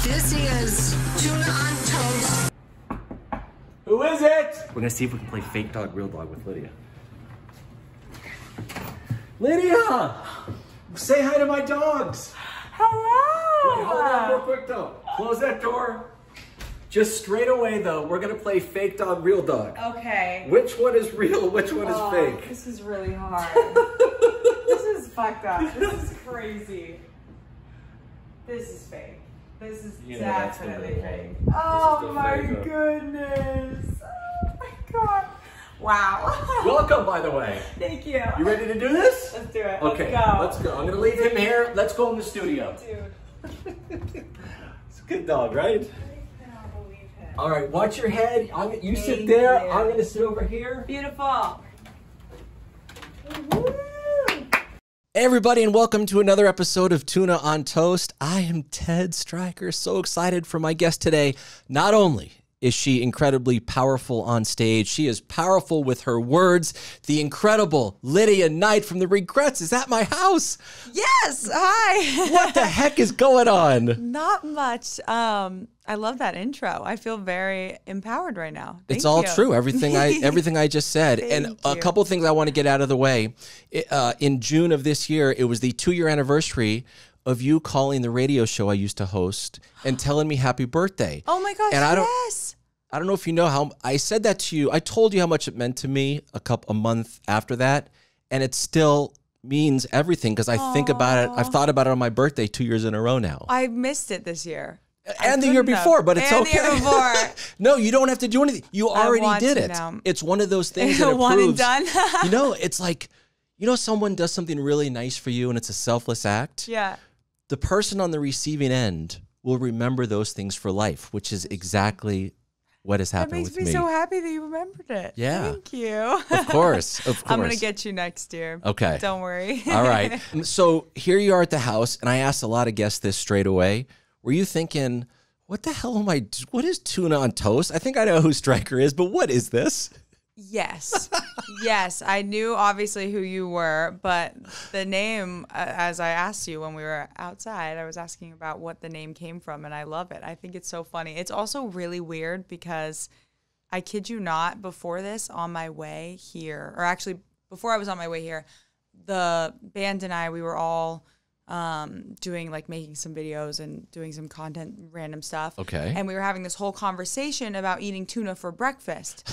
This is Tuna on Toast. Who is it? We're gonna see if we can play fake dog, real dog with Lydia. Lydia! Say hi to my dogs. Hello! Wait, hold on real quick though. Close that door. Just straight away though, we're gonna play fake dog, real dog. Okay. Which one is real, which one is fake? This is really hard. This is fucked up. This is crazy. This is fake. This is definitely fake. Oh my goodness. Oh my god. Wow. Welcome, by the way. Thank you. You ready to do this? Let's do it. Okay, let's go. I'm gonna leave him here. Let's go in the studio. Dude. It's a good dog, right? I cannot believe it. All right, watch your head. You sit there. I'm gonna sit over here. Beautiful. Hey everybody, and welcome to another episode of Tuna on Toast. I am Ted Stryker, so excited for my guest today. Not only is she incredibly powerful on stage, she is powerful with her words. The incredible Lydia Night from The Regrets is at my house. Yes, hi. What the heck is going on? Not much. I love that intro. I feel very empowered right now. Thank It's all you. true. Everything I just said. And a couple of things I want to get out of the way. In June of this year, it was the 2-year anniversary of you calling the radio show I used to host and telling me happy birthday. Oh my gosh, and yes. I don't know if you know how I said that to you. I told you how much it meant to me a month after that, and it still means everything because I think about it. I've thought about it on my birthday 2 years in a row now. I missed it this year. And the year before, but it's okay. And the year before. No, you don't have to do anything. You already did it. Now. It's one of those things that One proves, and done. You know, it's like, you know, someone does something really nice for you and it's a selfless act. Yeah. The person on the receiving end will remember those things for life, which is exactly what has happened with me. That makes me so happy that you remembered it. Yeah. Thank you. Of course. Of course. I'm going to get you next year. Okay. Don't worry. All right. So here you are at the house, and I asked a lot of guests this straight away. Were you thinking, what the hell what is Tuna on Toast? I think I know who Stryker is, but what is this? Yes. Yes. I knew obviously who you were, but the name, as I asked you when we were outside, I was asking about what the name came from, and I love it. I think it's so funny. It's also really weird because I kid you not, before this, on my way here, or actually before I was on my way here, the band and I, we were all doing like making some videos and doing some content, random stuff. Okay. And we were having this whole conversation about eating tuna for breakfast.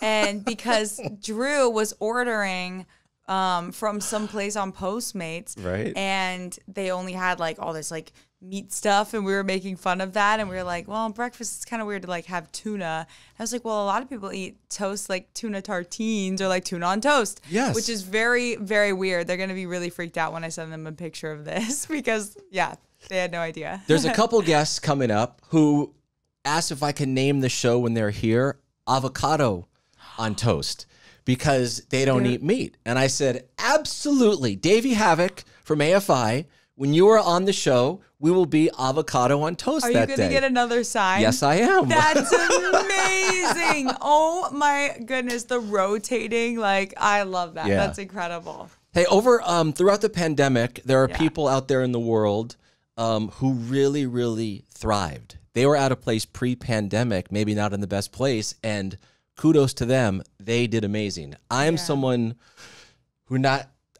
And because Drew was ordering from some place on Postmates, right? And they only had like all this like meat stuff, and we were making fun of that, and we were like, well, breakfast is kind of weird to like have tuna. I was like, well, a lot of people eat toast like tuna tartines or like tuna on toast. Yes. Which is very, very weird. They're going to be really freaked out when I send them a picture of this because, yeah, they had no idea. There's a couple guests coming up who asked if I can name the show when they're here Avocado on Toast because they don't eat meat. And I said, absolutely. Davey Havoc from AFI, when you are on the show, we will be Avocado on Toast that day. Are you going to get another sign? Yes, I am. That's amazing. Oh my goodness. The rotating, like, I love that. Yeah. That's incredible. Hey, throughout the pandemic, there are people out there in the world who really, really thrived. They were out of place pre-pandemic, maybe not in the best place, and kudos to them. They did amazing. I am someone who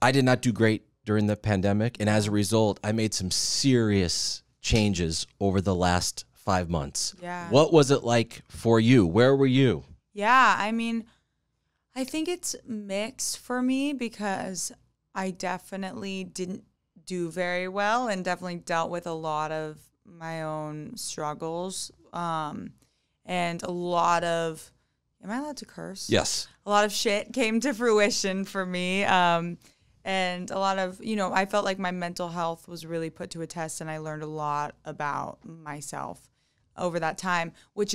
I did not do great during the pandemic. And as a result, I made some serious changes over the last 5 months. Yeah. What was it like for you? Where were you? Yeah. I mean, I think it's mixed for me because I definitely didn't do very well and definitely dealt with a lot of my own struggles. And a lot of, am I allowed to curse? Yes. A lot of shit came to fruition for me. And a lot of, I felt like my mental health was really put to a test, and I learned a lot about myself over that time, which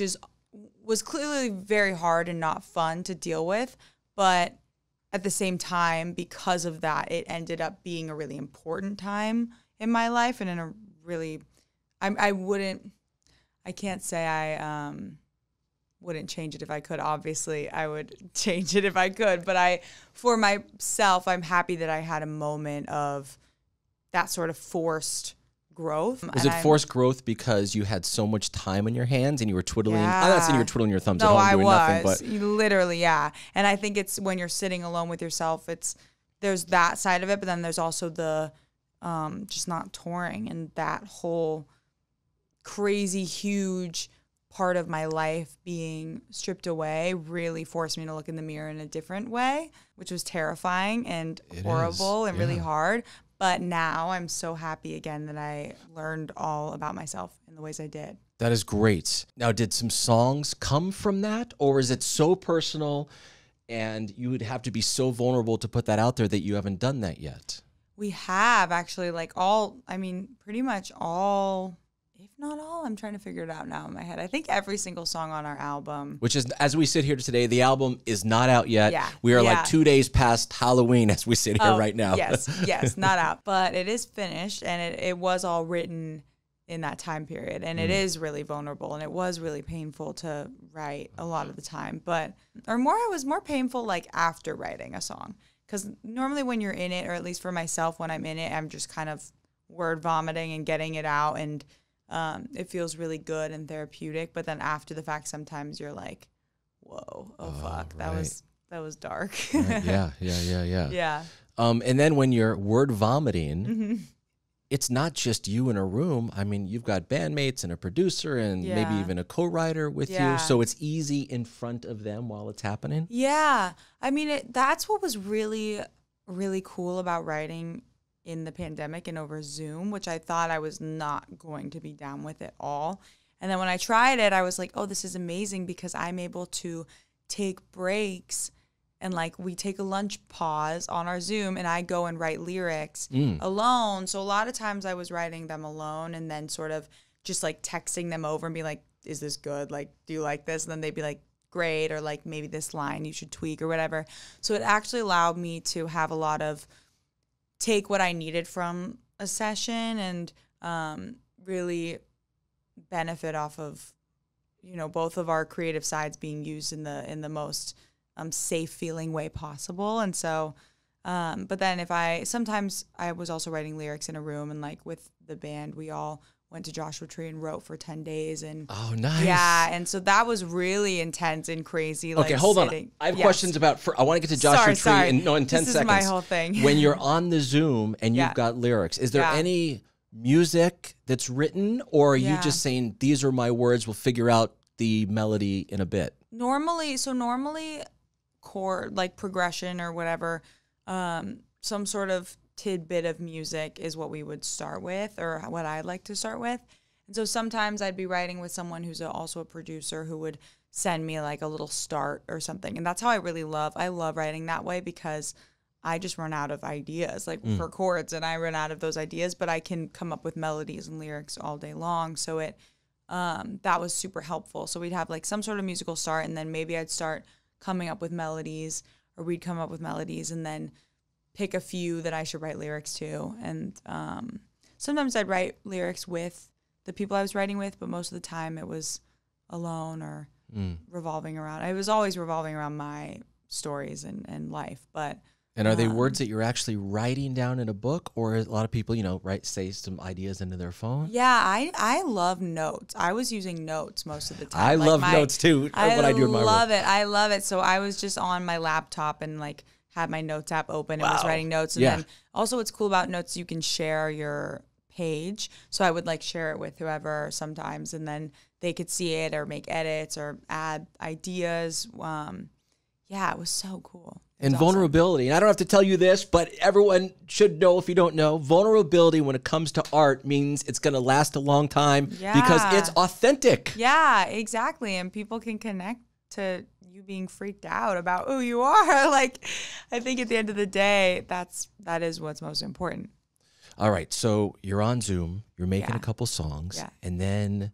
was clearly very hard and not fun to deal with. But at the same time, because of that, it ended up being a really important time in my life, and in a really, I can't say I wouldn't change it if I could. Obviously, I would change it if I could. But for myself, I'm happy that I had a moment of that sort of forced growth. Was it forced growth because you had so much time on your hands and you were twiddling? Yeah. I'm not saying you were twiddling your thumbs No, at home I doing nothing, was. but Literally, yeah. And I think it's when you're sitting alone with yourself, there's that side of it, but then there's also the just not touring, and that whole crazy huge part of my life being stripped away really forced me to look in the mirror in a different way, which was terrifying and horrible and really hard. But now I'm so happy again that I learned all about myself in the ways I did. that is great. Now, did some songs come from that, or is it so personal and you would have to be so vulnerable to put that out there that you haven't done that yet? We have actually pretty much all, if not all, I'm trying to figure it out now in my head. I think every single song on our album. Which is, as we sit here today, the album is not out yet. Yeah. We are Yeah. like 2 days past Halloween as we sit here right now. Yes, not out. But it is finished, and it was all written in that time period. And it is really vulnerable, and it was really painful to write a lot of the time. It was more painful like after writing a song. Because normally when you're in it, or at least for myself when I'm in it, I'm just kind of word vomiting and getting it out, and it feels really good and therapeutic. But then after the fact, sometimes you're like, whoa, fuck, right. that was dark. Right. Yeah. Yeah. And then when you're word vomiting, Mm-hmm. it's not just you in a room. I mean, you've got bandmates and a producer and maybe Yeah. even a co-writer with Yeah. you. So it's easy in front of them while it's happening. Yeah. I mean, that's what was really, really cool about writing in the pandemic and over Zoom, which I thought I was not going to be down with at all. And then when I tried it, I was like, oh, this is amazing because I'm able to take breaks, and like we take a lunch pause on our Zoom and I go and write lyrics alone. So a lot of times I was writing them alone and then sort of just like texting them over and be like, is this good? Like, do you like this? And then they'd be like, great. Or like, maybe this line you should tweak or whatever. So it actually allowed me to have a lot of take what I needed from a session and really benefit off of, both of our creative sides being used in the most safe feeling way possible. And so, but then sometimes I was also writing lyrics in a room, and like with the band, we all went to Joshua Tree and wrote for 10 days. And oh, nice. Yeah. And so that was really intense and crazy. Okay, like hold sitting. on. I have Yes. questions about, I want to get to Joshua Sorry. Tree in 10 This seconds. is my whole thing. When you're on the Zoom and you've Yeah. got lyrics, is there Yeah. any music that's written, or are you Yeah. just saying, these are my words, we'll figure out the melody in a bit? Normally chord, like progression or whatever, some sort of tidbit of music is what we would start with, or what I'd like to start with. And so sometimes I'd be writing with someone who's also a producer who would send me like a little start or something. And that's how I love writing that way, because I just run out of ideas for chords, and I run out of those ideas, but I can come up with melodies and lyrics all day long. So that was super helpful. So we'd have like some sort of musical start, and then maybe I'd start coming up with melodies, or we'd come up with melodies and then pick a few that I should write lyrics to. And sometimes I'd write lyrics with the people I was writing with, but most of the time it was alone or revolving around. It was always revolving around my stories and life. And are they words that you're actually writing down in a book, or a lot of people, say some ideas into their phone? Yeah, I love notes. I was using notes most of the time. I love notes too. What I do in my room. I love it. So I was just on my laptop and like had my notes app open and was writing notes. And then also what's cool about notes, you can share your page. So I would like share it with whoever sometimes, and then they could see it or make edits or add ideas. It was so cool. And Awesome. vulnerability. And I don't have to tell you this, but everyone should know if you don't know. Vulnerability when it comes to art means it's going to last a long time because it's authentic. Yeah, exactly. And people can connect to you being freaked out about who you are. Like, I think at the end of the day, that is what's most important. All right. So you're on Zoom, you're making a couple songs, and then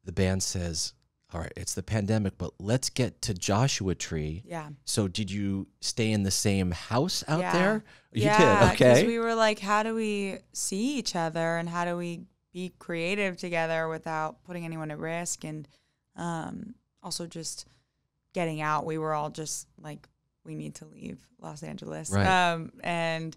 the band says, all right, it's the pandemic, but let's get to Joshua Tree. Yeah. So did you stay in the same house out there? You did, because okay. we were like, how do we see each other and how do we be creative together without putting anyone at risk? And also just getting out. We were all just like, we need to leave Los Angeles. Right. And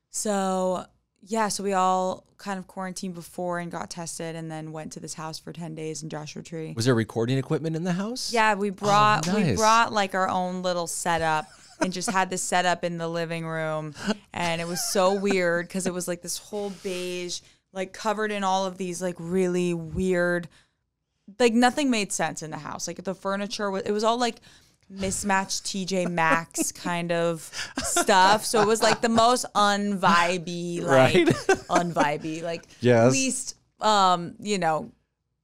so, Yeah, so we all kind of quarantined before and got tested, and then went to this house for 10 days in Joshua Tree. Was there recording equipment in the house? Yeah, we brought nice. like our own little setup and just had this setup in the living room, and it was so weird because it was like this whole beige, like covered in all of these like really weird, like nothing made sense in the house. Like the furniture it was all like mismatched TJ Maxx kind of stuff. So it was like the most unvibey, like unvibey, like least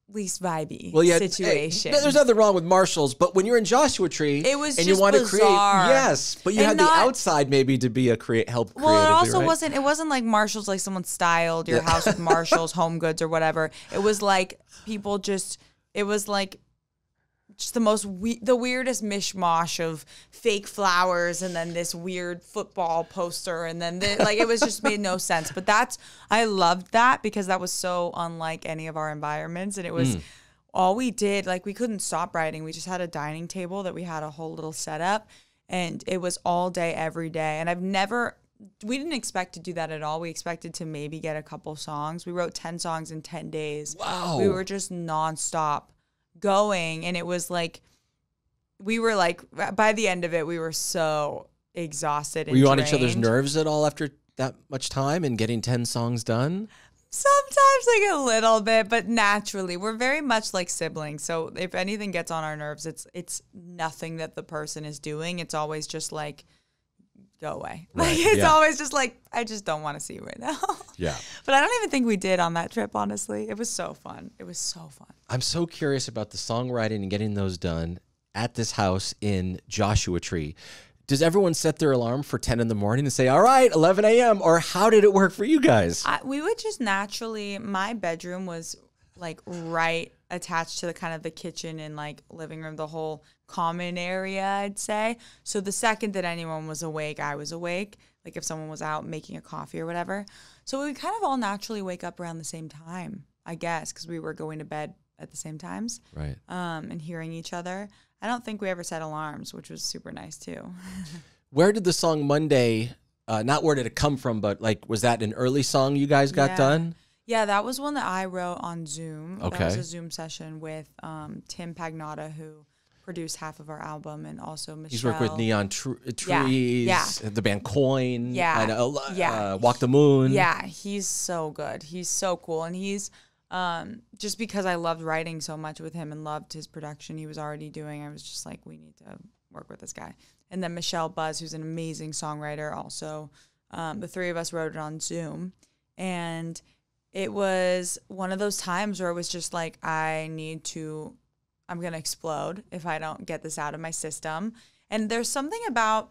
least vibey situation. Hey, there's nothing wrong with Marshalls, but when you're in Joshua Tree, it was and just you want to bizarre. create, but you had the outside maybe to be help creatively. Well, it also wasn't. It wasn't like Marshalls, like someone styled your house with Marshalls, Home Goods, or whatever. It was like people just. It was like just the weirdest mishmash of fake flowers, and then this weird football poster, and then like it was just made no sense. But I loved that because that was so unlike any of our environments, and it was all we did. Like we couldn't stop writing. We just had a dining table that we had a whole little setup, and it was all day, every day. And we didn't expect to do that at all. We expected to maybe get a couple songs. We wrote 10 songs in 10 days. Wow. We were just nonstop going, and it was like we were like by the end of it we were so exhausted and were you drained. on each other's nerves at all after that much time and getting 10 songs done? Sometimes like a little bit, but naturally we're very much like siblings, so if anything gets on our nerves, it's nothing that the person is doing. It's always just like go away. Like it's always just like I just don't want to see you right now. Yeah. But I don't even think we did on that trip, honestly. It was so fun. It was so fun. I'm so curious about the songwriting and getting those done at this house in Joshua Tree. Does everyone set their alarm for 10 in the morning and say, all right, 11 a.m.? Or how did it work for you guys? We would just naturally, my bedroom was like right attached to the kind of the kitchen and like living room, the whole common area, I'd say. So the second that anyone was awake, I was awake. Like if someone was out making a coffee or whatever. So we kind of all naturally wake up around the same time, I guess, because we were going to bed at the same times. Right. And hearing each other. I don't think we ever set alarms, which was super nice too. Where did the song Monday, not where did it come from, but like, was that an early song you guys got done? Yeah, that was one that I wrote on Zoom. Okay. That was a Zoom session with Tim Pagnotta, who produced half of our album, and also Michelle. He's worked with Neon Trees, Yeah. the band Coin, Yeah. Walk the Moon. Yeah, he's so good. He's so cool. And he's, just because I loved writing so much with him and loved his production he was already doing, I was just like, we need to work with this guy. And then Michelle Buzz, who's an amazing songwriter also. The three of us wrote it on Zoom. And it was one of those times where it was just like, I'm going to explode if I don't get this out of my system. And there's something about,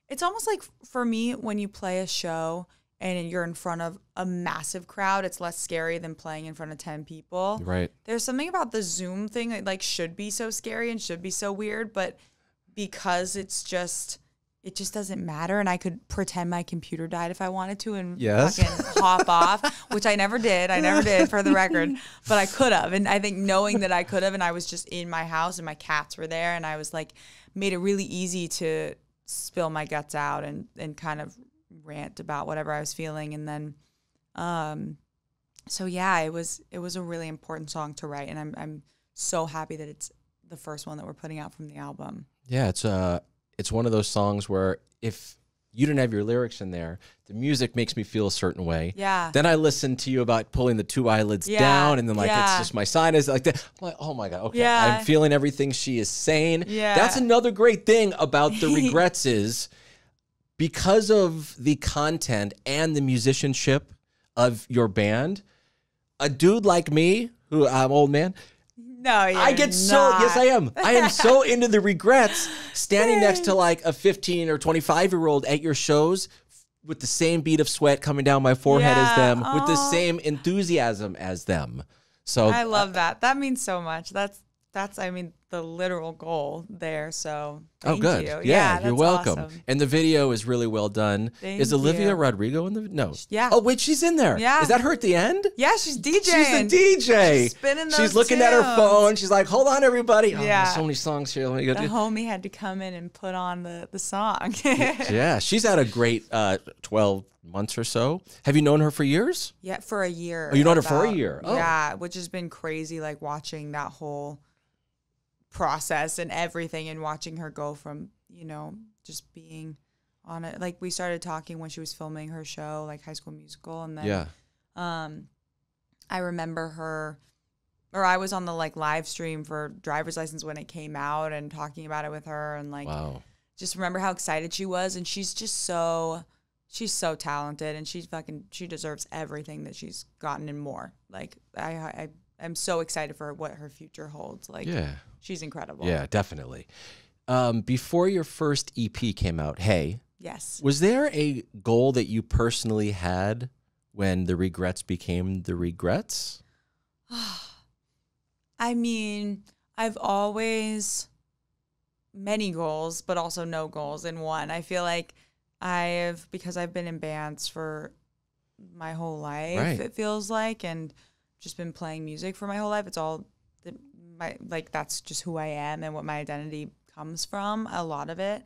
it's almost like for me, when you play a show and you're in front of a massive crowd, it's less scary than playing in front of 10 people. Right. There's something about the Zoom thing that like should be so scary and should be so weird, but because it just doesn't matter, and I could pretend my computer died if I wanted to and fucking hop off, which I never did. I never did, for the record, but I could have. And I think knowing that I could have, and I was just in my house and my cats were there, and I was like, made it really easy to spill my guts out and kind of rant about whatever I was feeling. And then, so yeah, it was a really important song to write, and I'm so happy that it's the first one that we're putting out from the album. Yeah, it's one of those songs where if you didn't have your lyrics in there, the music makes me feel a certain way. Yeah. Then I listen to you about pulling the two eyelids down, and then like it's just my sinus like that. I'm like, oh my God, okay. Yeah. I'm feeling everything she is saying. Yeah. That's another great thing about the Regrets is because of the content and the musicianship of your band, a dude like me, who I'm old man, No, I get so, yes, I am. I am so into the Regrets, standing next to like a 15 or 25-year-old at your shows with the same bead of sweat coming down my forehead as them, with the same enthusiasm as them. So I love that. That means so much. I mean, the literal goal there. So Oh, thank good. you. Yeah, you're that's welcome. awesome. And the video is really well done. Is Thank Olivia you. Rodrigo in the? No. Yeah. Oh, wait, she's in there. Yeah. Is that her at the end? Yeah, she's DJing. She's the DJ. She's spinning She's those looking at her tunes. phone. She's like, "Hold on, everybody." Oh, Yeah. there's so many songs here. Let me go. The homie had to come in and put on the song. Yeah, she's had a great 12 months or so. Have you known her for years? Yeah, for a year. Oh, you known her for a year? Oh. Yeah, which has been crazy, like watching that whole process and everything, and watching her go from, you know, just being on it. Like, we started talking when she was filming her show, like High School Musical, and then Yeah. I remember her, or I was on the like live stream for Driver's License when it came out, and talking about it with her, and like Wow. just remember how excited she was. And she's just so talented, and she deserves everything that she's gotten and more. Like, I'm so excited for what her future holds. Like, Yeah. she's incredible. Yeah, definitely. Before your first EP came out, Hey, Yes. was there a goal that you personally had when the Regrets became the Regrets? I mean, I've always many goals, but also no goals in one. I feel like because I've been in bands for my whole life, Right. it feels like, and just been playing music for my whole life. It's all that's just who I am and what my identity comes from. A lot of it.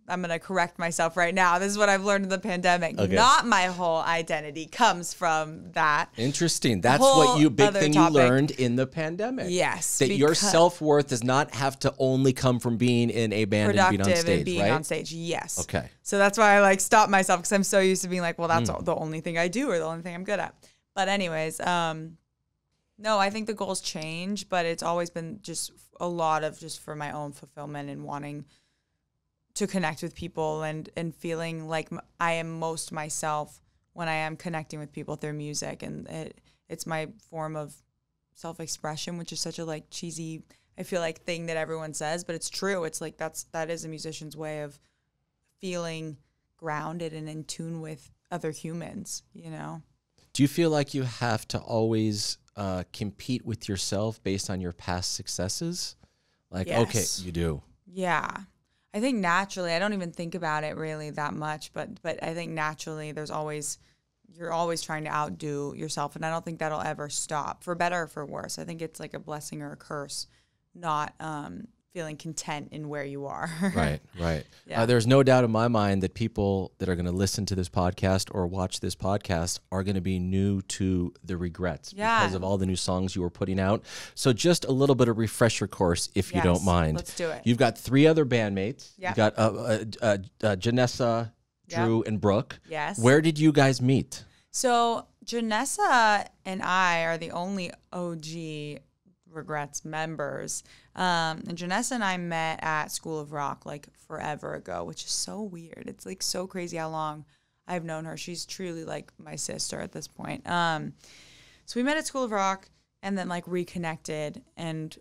I'm going to correct myself right now. This is what I've learned in the pandemic. Okay. Not my whole identity comes from that. Interesting. That's Whole what big other thing topic. you learned in the pandemic. Yes, That your because- self-worth does not have to only come from being in a band and being on Productive stage, and being right? on stage. Yes. Okay. So that's why I like stop myself, because I'm so used to being like, well, that's the only thing I do, or the only thing I'm good at. But anyways, no, I think the goals change, but it's always been just a lot of just for my own fulfillment and wanting to connect with people, and feeling like I am most myself when I am connecting with people through music. And it's my form of self-expression, which is such a like cheesy, I feel like, thing that everyone says, but it's true. It's like that is a musician's way of feeling grounded and in tune with other humans, you know? Do you feel like you have to always compete with yourself based on your past successes? Like, Yes. okay, you do. Yeah. I think naturally, I don't even think about it really that much, but I think naturally you're always trying to outdo yourself. And I don't think that'll ever stop, for better or for worse. I think it's like a blessing or a curse, not feeling content in where you are. Right. Yeah. There's no doubt in my mind that people that are going to listen to this podcast or watch this podcast are going to be new to the Regrets because of all the new songs you were putting out. So just a little bit of refresher course, if you don't mind. Let's do it. You've got 3 other bandmates. Yep. You've got Janessa, Drew, and Brooke. Yes. Where did you guys meet? So Janessa and I are the only OG Regrets members. And Janessa and I met at School of Rock like forever ago, which is so weird. It's like so crazy how long I've known her. She's truly like my sister at this point. So we met at School of Rock, and then like reconnected and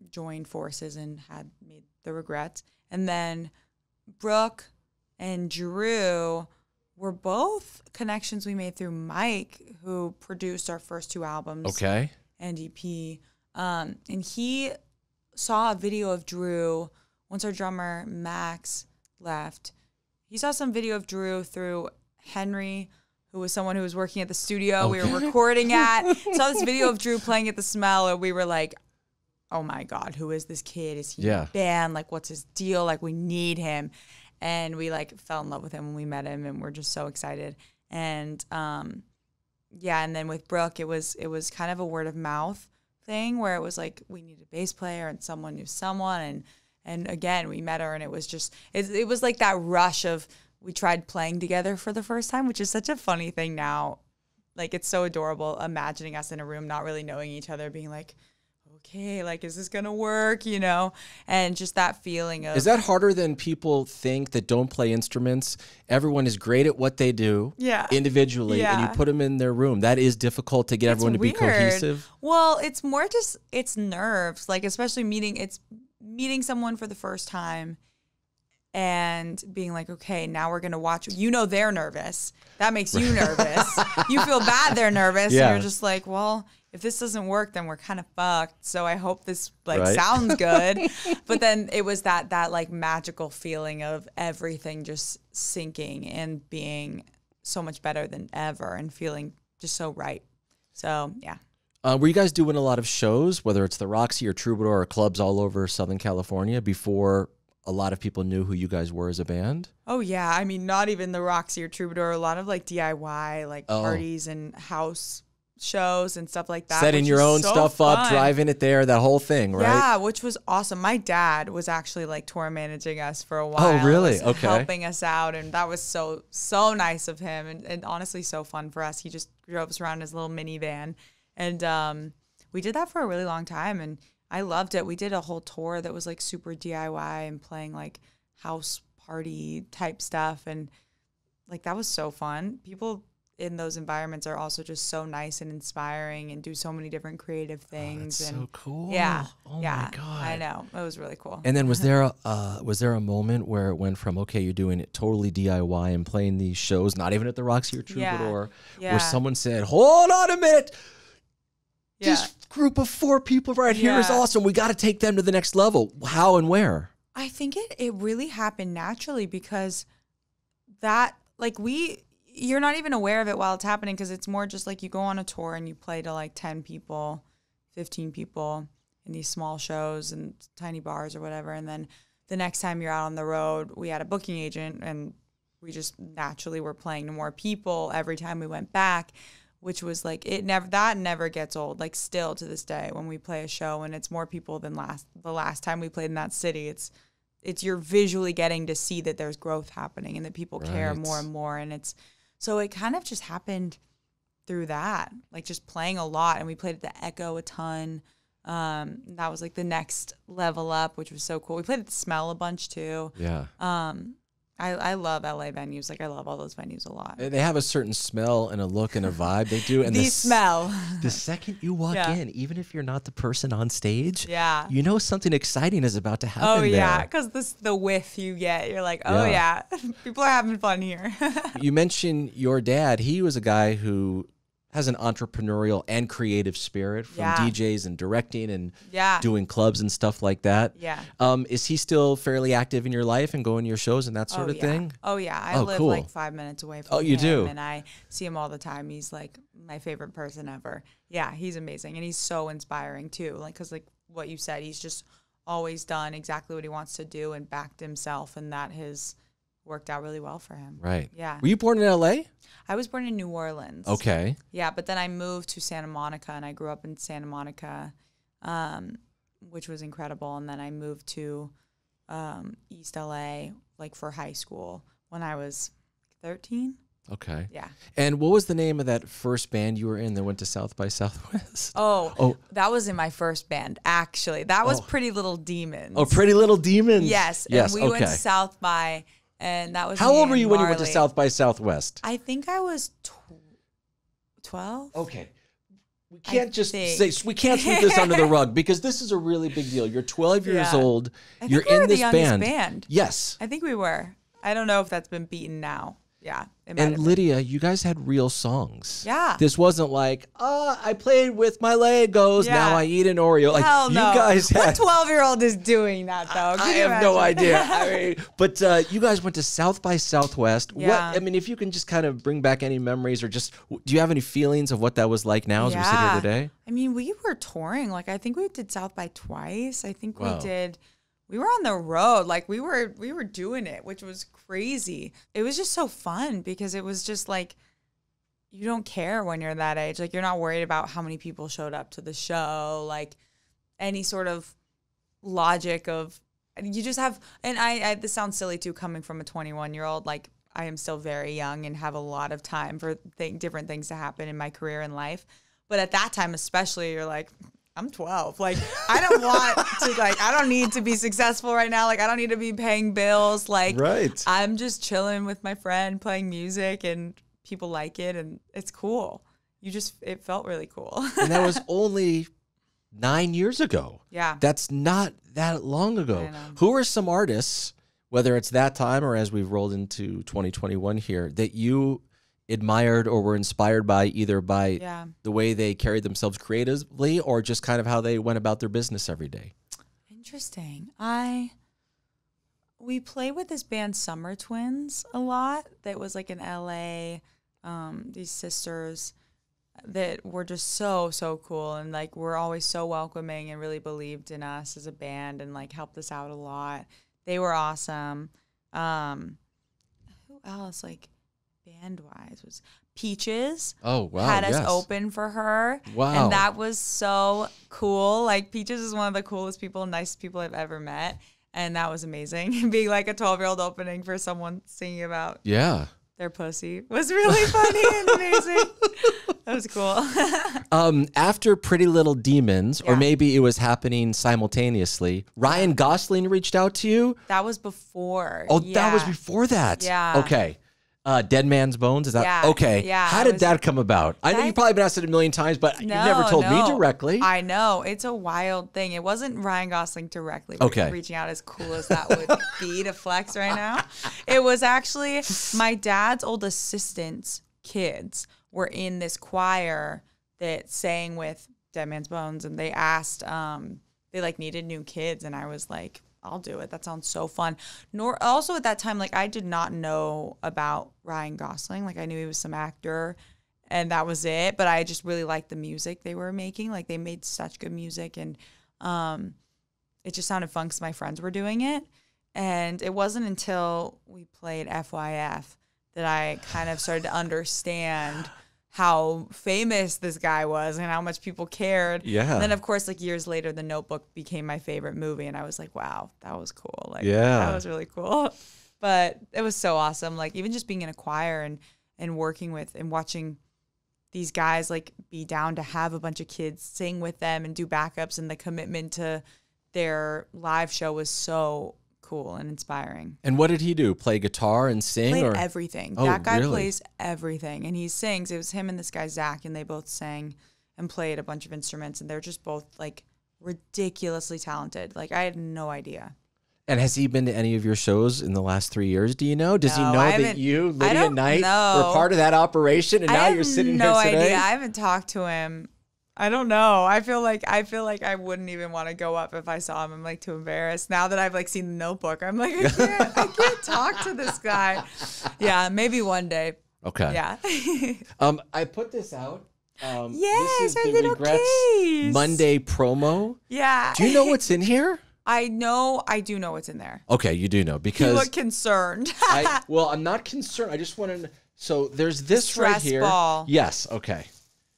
joined forces and had made the Regrets. And then Brooke and Drew were both connections we made through Mike, who produced our first 2 albums. Okay. And EP. And he saw a video of Drew once our drummer Max left. He saw some video of Drew through Henry, who was someone who was working at the studio we were recording at. Saw this video of Drew playing at the Smell, and we were like, oh my God, who is this kid? Is he in a band? Like, what's his deal? Like, we need him. And we like fell in love with him when we met him, and we're just so excited. And yeah, and then with Brooke, it was kind of a word of mouth thing where it was like we needed a bass player and someone knew someone, and again we met her, and it was just it was like that rush of we tried playing together for the first time, which is such a funny thing now. Like, it's so adorable imagining us in a room not really knowing each other, being like, okay, like, is this gonna work, you know? And just that feeling of, Is that harder than people think that don't play instruments? Everyone is great at what they do individually, and you put them in their room. That is difficult to get everyone to be cohesive. Well, it's more just, it's nerves, like, especially meeting someone for the first time and being like, okay, now we're going to watch. You know they're nervous. That makes you nervous. You feel bad they're nervous. Yeah. And you're just like, well, if this doesn't work, then we're kind of fucked. So I hope this like sounds good. But then it was that like magical feeling of everything just sinking and being so much better than ever and feeling just so right. So, yeah. Were you guys doing a lot of shows, whether it's the Roxy or Troubadour or clubs all over Southern California before a lot of people knew who you guys were as a band? Oh, yeah. I mean, not even the Roxy or Troubadour. A lot of like DIY, like parties and house shows and stuff like that. Setting your own stuff up, driving it there, that whole thing, right? Yeah, which was awesome. My dad was actually like tour managing us for a while. Oh, really? Okay. Helping us out. And that was so nice of him. And honestly, so fun for us. He just drove us around in his little minivan. And we did that for a really long time. And I loved it. We did a whole tour that was like super DIY and playing like house party type stuff. And like that was so fun. People in those environments are also just so nice and inspiring and do so many different creative things. That's and so cool. Yeah. Oh yeah, my God. I know. It was really cool. And then was there a moment where it went from, okay, you're doing it totally DIY and playing these shows, not even at the Roxy or Troubadour, where someone said, hold on a minute. This group of 4 people right here is awesome. We got to take them to the next level. How and where? I think it really happened naturally because that, like you're not even aware of it while it's happening because it's more just like you go on a tour and you play to like 10 people, 15 people in these small shows and tiny bars or whatever. And then the next time you're out on the road, we had a booking agent and we just naturally were playing to more people every time we went back, which was like, that never gets old. Like still to this day when we play a show and it's more people than the last time we played in that city, it's you're visually getting to see that there's growth happening and that people care more and more. And so it kind of just happened through that, like just playing a lot. And we played at the Echo a ton. That was like the next level up, which was so cool. We played at the Smell a bunch too. Yeah. I love LA venues. Like I love all those venues a lot. They have a certain smell and a look and a vibe. They do. And the smell. The second you walk in, even if you're not the person on stage, yeah, you know something exciting is about to happen. Oh yeah, because the whiff you get, you're like, oh yeah, people are having fun here. You mentioned your dad. He was a guy who has an entrepreneurial and creative spirit from DJs and directing and doing clubs and stuff like that. Yeah. Is he still fairly active in your life and going to your shows and that sort of thing? Oh, yeah. I live like 5 minutes away from him. Oh, you do? And I see him all the time. He's like my favorite person ever. Yeah, he's amazing. And he's so inspiring too. Like, because like what you said, he's just always done exactly what he wants to do and backed himself. And that has worked out really well for him. Right. Yeah. Were you born in LA? I was born in New Orleans. Okay. Yeah, but then I moved to Santa Monica, and I grew up in Santa Monica, which was incredible. And then I moved to East LA, like for high school when I was 13. Okay. Yeah. And what was the name of that first band you were in that went to South by Southwest? Oh, that was in my first band, actually. That was Pretty Little Demons. Oh, Pretty Little Demons. Yes. Yes. And we went to South by, and that was How me old were and you when you Marley. went to South by Southwest? I think I was 12. Okay. We can't just say, we can't sweep this under the rug because this is a really big deal. You're 12 years old. You're in this band. Yes. I think we were. I don't know if that's been beaten now. Yeah. And Lydia, you guys had real songs. Yeah. This wasn't like, I played with my Legos, now I eat an Oreo. Like, Hell no. You guys had... What 12-year-old is doing that, though? I have no idea. I mean, but you guys went to South by Southwest. Yeah. I mean, if you can just kind of bring back any memories or just, do you have any feelings of what that was like now as we sit here today? I mean, we were touring. Like, I think we did South by twice. I think we were on the road. Like we were doing it, which was crazy. It was just so fun because it was just like, you don't care when you're that age. Like you're not worried about how many people showed up to the show, like any sort of logic of, you just have, and I this sounds silly too, coming from a 21-year-old, like I am still very young and have a lot of time for different things to happen in my career and life. But at that time, especially, you're like, I'm 12. Like, I don't want to, like, I don't need to be successful right now. Like, I don't need to be paying bills. Like, I'm just chilling with my friend, playing music, and people like it, and it's cool. It felt really cool. And that was only 9 years ago. Yeah. That's not that long ago. Who are some artists whether it's that time or as we've rolled into 2021 here, that you admired or were inspired by, either by the way they carried themselves creatively or just kind of how they went about their business every day? Interesting. We played with this band Summer Twins a lot. That was like in LA. These sisters that were just so cool, and like were always so welcoming and really believed in us as a band and like helped us out a lot. They were awesome. Who else, like band wise, was Peaches. Oh wow. Had us open for her. Wow. And that was so cool. Like Peaches is one of the coolest people, nicest people I've ever met. And that was amazing. Being like a 12-year-old opening for someone singing about their pussy was really funny and amazing. That was cool. After Pretty Little Demons, or maybe it was happening simultaneously, Ryan Gosling reached out to you? That was before. Oh, that was before that. Yeah. Okay. Dead Man's Bones, is that okay? Yeah. How did that come about? I know you've probably been asked it a million times, but you've never told me directly. I know. It's a wild thing. It wasn't Ryan Gosling directly reaching out, as cool as that would be to flex right now. It was actually my dad's old assistant's kids were in this choir that sang with Dead Man's Bones, and they asked, they like needed new kids, and I was like, I'll do it. That sounds so fun. Also at that time, like I did not know about Ryan Gosling. Like I knew he was some actor and that was it. But I just really liked the music they were making. Like they made such good music, and it just sounded fun because my friends were doing it. And it wasn't until we played FYF that I kind of started to understand how famous this guy was and how much people cared. Yeah. And then, of course, like years later, The Notebook became my favorite movie. And I was like, wow, that was cool. Like, that was really cool. But it was so awesome. Like, even just being in a choir and working with and watching these guys, like, be down to have a bunch of kids sing with them and do backups, and the commitment to their live show was so cool and inspiring. And what did he do? Play guitar and sing? Played everything. Oh, that guy really? plays everything, and he sings. It was him and this guy Zach, and they both sang and played a bunch of instruments, and they're just both like ridiculously talented. Like I had no idea. And has he been to any of your shows in the last 3 years? Do you know? Does he know that you, Lydia Night, were part of that operation, and now you're sitting here today? I have no idea. I haven't talked to him. I don't know. I feel like I wouldn't even want to go up if I saw him. I'm like too embarrassed. Now that I've like seen The Notebook, I'm like, I can't talk to this guy. Yeah, maybe one day. Okay. Yeah. I put this out. Yes, this is our the little Regrets case. Monday promo. Yeah. Do you know what's in here? I do know what's in there. Okay, you do know, because You look concerned. I'm not concerned. I just want to. So there's this right here. Ball. Yes. Okay.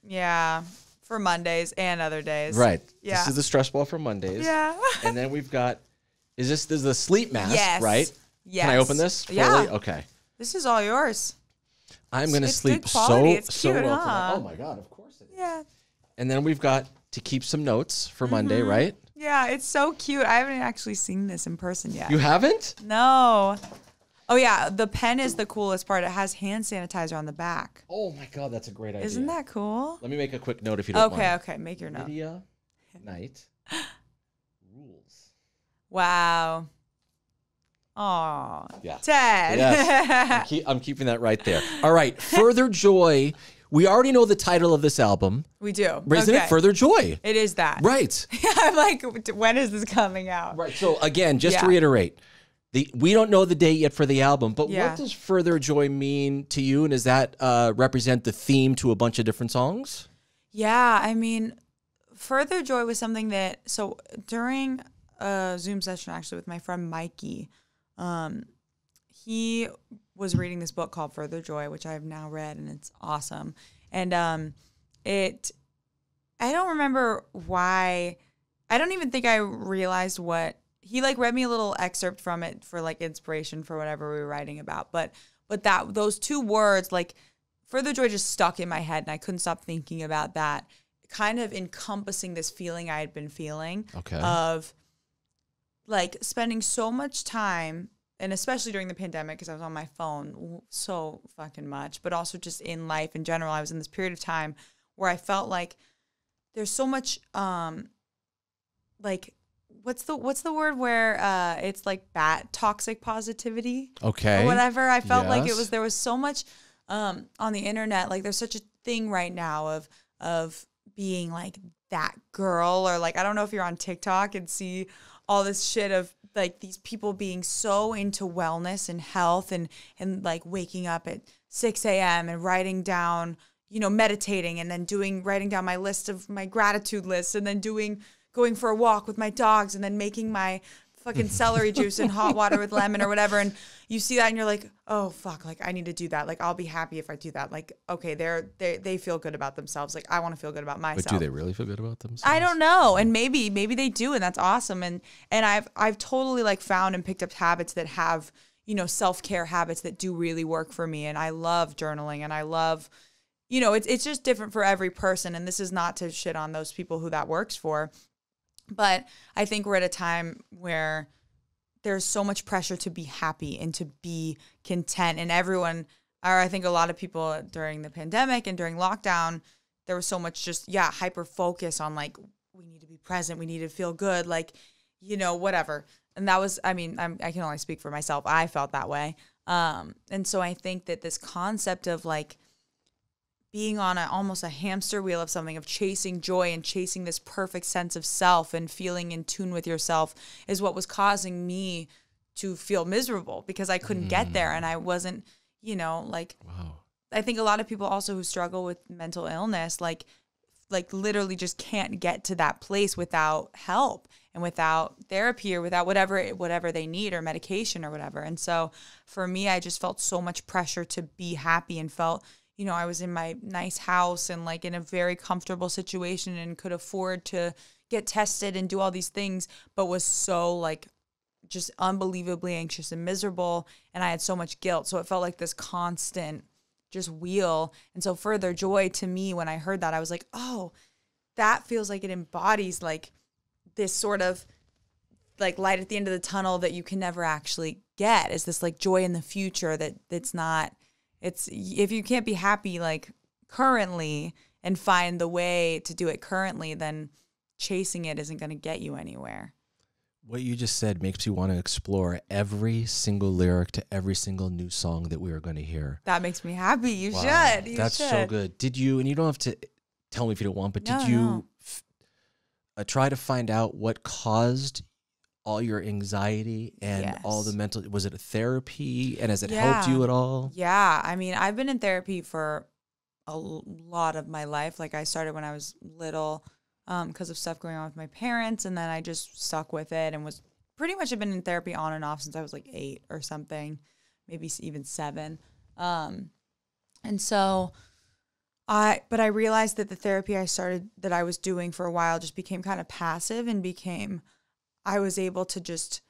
Yeah. For Mondays and other days. Right. Yeah. This is the stress ball for Mondays. Yeah. And then we've got. This is the sleep mask, Yes. right? Yes. Can I open this fully? Yeah. Okay. This is all yours. I'm going to It's sleep good quality. It's so cute, well huh? tonight. Oh my God! Of course it is. Yeah. And then we've got to keep some notes for Monday, right? Yeah, it's so cute. I haven't actually seen this in person yet. You haven't? No. Oh yeah, the pen is the coolest part. It has hand sanitizer on the back. Oh my God, that's a great idea. Isn't that cool? Let me make a quick note if you don't mind. Okay, make your note. Lydia Night rules. Wow. Oh, Yeah. Ted. Yes. I'm keeping that right there. All right, Further Joy. We already know the title of this album. We do. Isn't it Further Joy? It is that. Right. I'm like, when is this coming out? Right. So again, just to reiterate, we don't know the date yet for the album, but what does Further Joy mean to you? And does that represent the theme to a bunch of different songs? Yeah, I mean, Further Joy was something that, so during a Zoom session actually with my friend Mikey, he was reading this book called Further Joy, which I've now read, and it's awesome. And I don't remember why, I don't even think I realized what, he like read me a little excerpt from it for like inspiration for whatever we were writing about. But that those two words, like Further Joy, just stuck in my head, and I couldn't stop thinking about that, kind of encompassing this feeling I had been feeling of like spending so much time, and especially during the pandemic because I was on my phone so fucking much, but also just in life in general, I was in this period of time where I felt like there's so much like what's the word where it's like toxic positivity, okay, or whatever. I felt like Yes. there was so much on the internet, like there's such a thing right now of being like that girl, or like I don't know if you're on TikTok and see all this shit of like these people being so into wellness and health and like waking up at 6 a.m. and writing down, meditating, and then writing down my list of my gratitude list, and then going for a walk with my dogs, and then making my fucking celery juice in hot water with lemon or whatever. And you see that and you're like, oh fuck, like I need to do that. Like I'll be happy if I do that. Like, okay, they feel good about themselves. Like I want to feel good about myself. But do they really feel good about themselves? I don't know. And maybe they do, and that's awesome. And I've totally like found and picked up habits that have, self-care habits that do really work for me. And I love journaling, and I love, it's just different for every person. And this is not to shit on those people who that works for. But I think we're at a time where there's so much pressure to be happy and to be content. And everyone, or I think a lot of people during the pandemic and during lockdown, there was so much just, hyper focus on like, we need to be present. We need to feel good. Like, whatever. And that was, I can only speak for myself. I felt that way. And so I think that this concept of like, being on almost a hamster wheel of something, of chasing joy and chasing this perfect sense of self and feeling in tune with yourself is what was causing me to feel miserable, because I couldn't get there. And I wasn't, like, Wow. I think a lot of people also who struggle with mental illness, like literally just can't get to that place without help and without therapy or without whatever they need, or medication or whatever. And so for me, I just felt so much pressure to be happy, and felt, I was in my nice house and like in a very comfortable situation and could afford to get tested and do all these things, but was so like just unbelievably anxious and miserable. And I had so much guilt. So it felt like this constant just wheel. And so further joy to me, when I heard that, I was like, oh, that feels like it embodies like this sort of like light at the end of the tunnel that you can never actually get, is this like joy in the future that's not. It's, if you can't be happy like currently and find the way to do it currently, then chasing it isn't going to get you anywhere. What you just said makes me want to explore every single lyric to every single new song that we are going to hear. That makes me happy. You Wow. should. You That's should. so good. Did you, and you don't have to tell me if you don't want, but No, did you try to find out what caused all your anxiety and all the mental, was it a therapy, and has it helped you at all? Yeah. I've been in therapy for a lot of my life. Like I started when I was little because of stuff going on with my parents, and then I just stuck with it and was pretty much have been in therapy on and off since I was like 8 or something, maybe even 7. And so but I realized that the therapy that I was doing for a while just became kind of passive, and I was able to just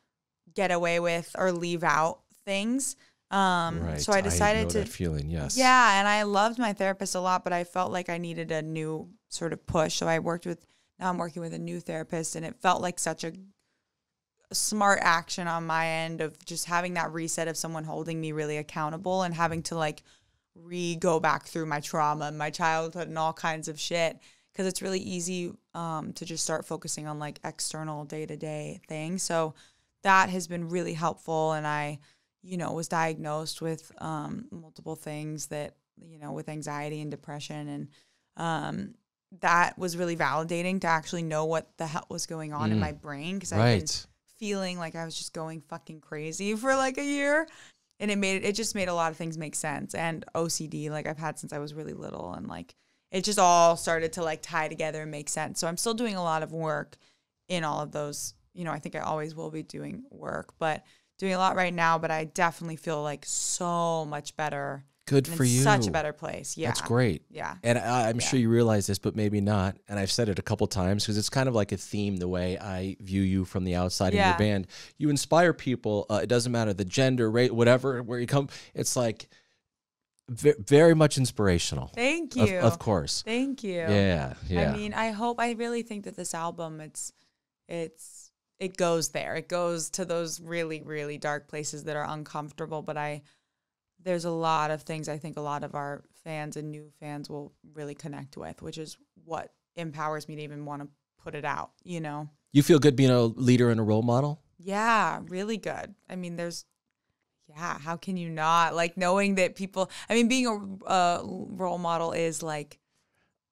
get away with or leave out things. Right. So I decided know that feeling, yes. Yeah, and I loved my therapist a lot, but I felt like I needed a new sort of push. So now I'm working with a new therapist, and it felt like such a smart action on my end of just having that reset of someone holding me really accountable, and having to like go back through my trauma and my childhood and all kinds of shit. Because it's really easy to just start focusing on like external day-to-day things. So that has been really helpful. And I, was diagnosed with multiple things that, with anxiety and depression. And that was really validating to actually know what the hell was going on in my brain. Because I've been feeling like I was just going fucking crazy for like a year. And it just made a lot of things make sense. And OCD, like I've had since I was really little, and like, it just all started to like tie together and make sense. So I'm still doing a lot of work in all of those. I think I always will be doing work, but doing a lot right now. But I definitely feel like so much better. Good for you. Such a better place. Yeah. That's great. Yeah. And I'm sure you realize this, but maybe not. And I've said it a couple times because it's kind of like a theme, the way I view you from the outside in your band. You inspire people. It doesn't matter the gender, race, whatever, where you come. It's like very much inspirational. Thank you. Of course. Thank you. Yeah. I really think that this album, it goes there. It goes to those really, really dark places that are uncomfortable. But there's a lot of things I think a lot of our fans and new fans will really connect with, which is what empowers me to even want to put it out, you know? You feel good being a leader and a role model? Yeah, really good. I mean, yeah, how can you not? Like, knowing that people, I mean, being a role model is like,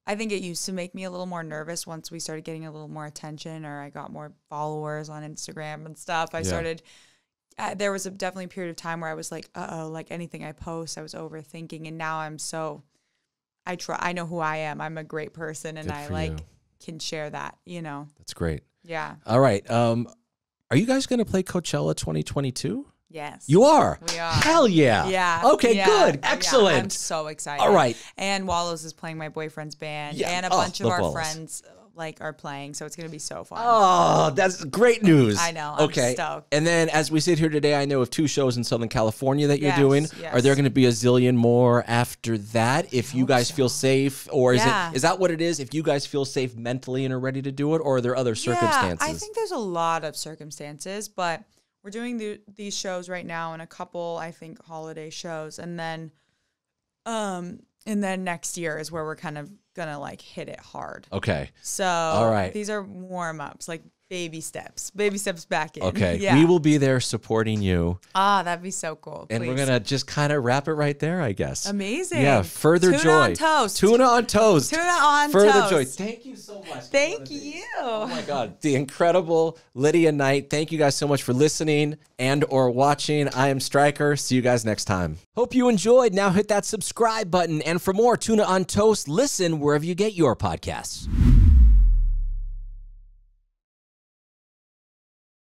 I think it used to make me a little more nervous once we started getting a little more attention, or I got more followers on Instagram and stuff. I started, there was definitely a period of time where I was like, uh-oh, like anything I post, I was overthinking. And now I'm so, I know who I am. I'm a great person, and I like can share that, you know? That's great. Yeah. All right. Are you guys going to play Coachella 2022? Yes. You are? We are. Hell yeah. Yeah. Okay, good. Excellent. Yeah, I'm so excited. All right. And Wallows is playing my boyfriend's band, Yeah. and a bunch of our Wallows. friends like are playing, so it's going to be so fun. Oh, that's great news. I know. I'm stoked. And then as we sit here today, I know of 2 shows in Southern California that you're Yes, doing. yes. Are there going to be a zillion more after that if you guys feel safe? Or is that what it is? If you guys feel safe mentally and are ready to do it? Or are there other circumstances? Yeah, I think there's a lot of circumstances, but we're doing these shows right now, and a couple, I think, holiday shows. And then next year is where we're kind of gonna like hit it hard. Okay. So all right. These are warm-ups, like baby steps back in. Okay. Yeah. We will be there supporting you. Ah, that'd be so cool. And we're Please. going to just kind of wrap it right there, I guess. Amazing. Yeah. Further Tuna joy. on toast. Tuna on toast. Tuna on Further toast. joy. Thank you so much. Thank you. Oh my God. The incredible Lydia Night. Thank you guys so much for listening and or watching. I am Stryker. See you guys next time. Hope you enjoyed. Now hit that subscribe button. And for more Tuna on Toast, listen wherever you get your podcasts.